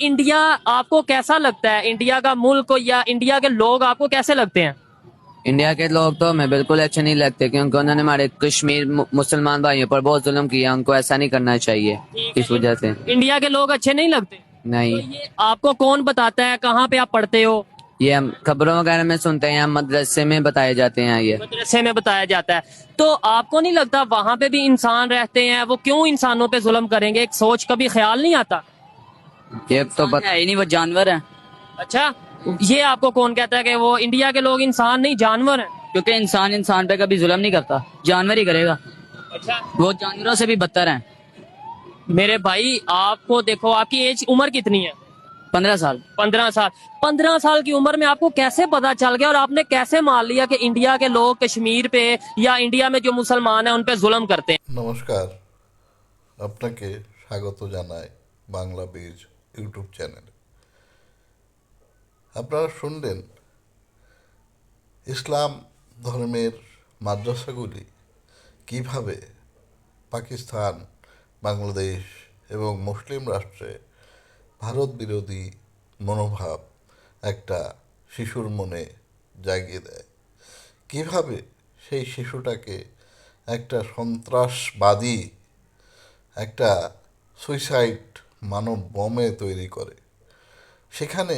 India आपको कैसा लगता है? इंडिया का मुल्क या इंडिया के लोग आपको कैसे लगते हैं? इंडिया के लोग तो हमें बिल्कुल अच्छे नहीं लगते, क्योंकि उन्होंने हमारे कश्मीर मुसलमान भाइयों पर बहुत जुल्म किया। उनको ऐसा नहीं करना चाहिए। इस वजह से इंडिया के लोग अच्छे नहीं लगते? तो नहीं, ये आपको कौन बताता है? कहाँ पे आप पढ़ते हो? ये हम खबरों वगैरह में सुनते हैं, हम मदरसे में बताए जाते हैं ये। मदरसे में बताया जाता है। तो आपको नहीं लगता वहां पे भी इंसान रहते हैं, वो क्यों इंसानों पे जुल्म करेंगे? एक सोच कभी ख्याल नहीं आता? ये तो है ही नहीं, वो जानवर है। अच्छा, ये आपको कौन कहता है कि वो इंडिया के लोग इंसान नहीं जानवर हैं? क्योंकि इंसान इंसान पे कभी जुल्म नहीं करता, जानवर ही करेगा। अच्छा वो जानवरों से भी बदतर हैं। मेरे भाई, आपको देखो, आपकी एज उम्र कितनी है? 15 साल। 15 साल। 15 साल की उम्र में आपको कैसे पता चल गया और आपने कैसे मान लिया कि इंडिया के लोग कश्मीर पे या इंडिया में जो मुसलमान हैं उन पे जुल्म करते हैं? নমস্কার, আপনাকে স্বাগত জানাই বাংলা বীজ ইউটিউব চ্যানেলে। আপনারা শুনলেন ইসলাম ধর্মের মাদ্রাসাগুলি কিভাবে পাকিস্তান, বাংলাদেশ এবং মুসলিম রাষ্ট্রে ভারত বিরোধী মনোভাব একটা শিশুর মনে জাগিয়ে দেয়, কিভাবে সেই শিশুটাকে একটা সন্ত্রাসবাদী, একটা সুইসাইড মানব বোমে তৈরি করে। সেখানে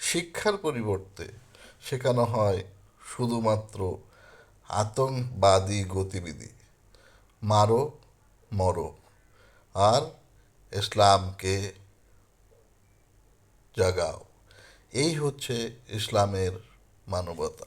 শিক্ষার পরিবর্তে শেখানো হয় শুধুমাত্র আতঙ্কবাদী গতিবিধি, মারো মরো, আর ইসলামকে জাগাও। এই হচ্ছে ইসলামের মানবতা।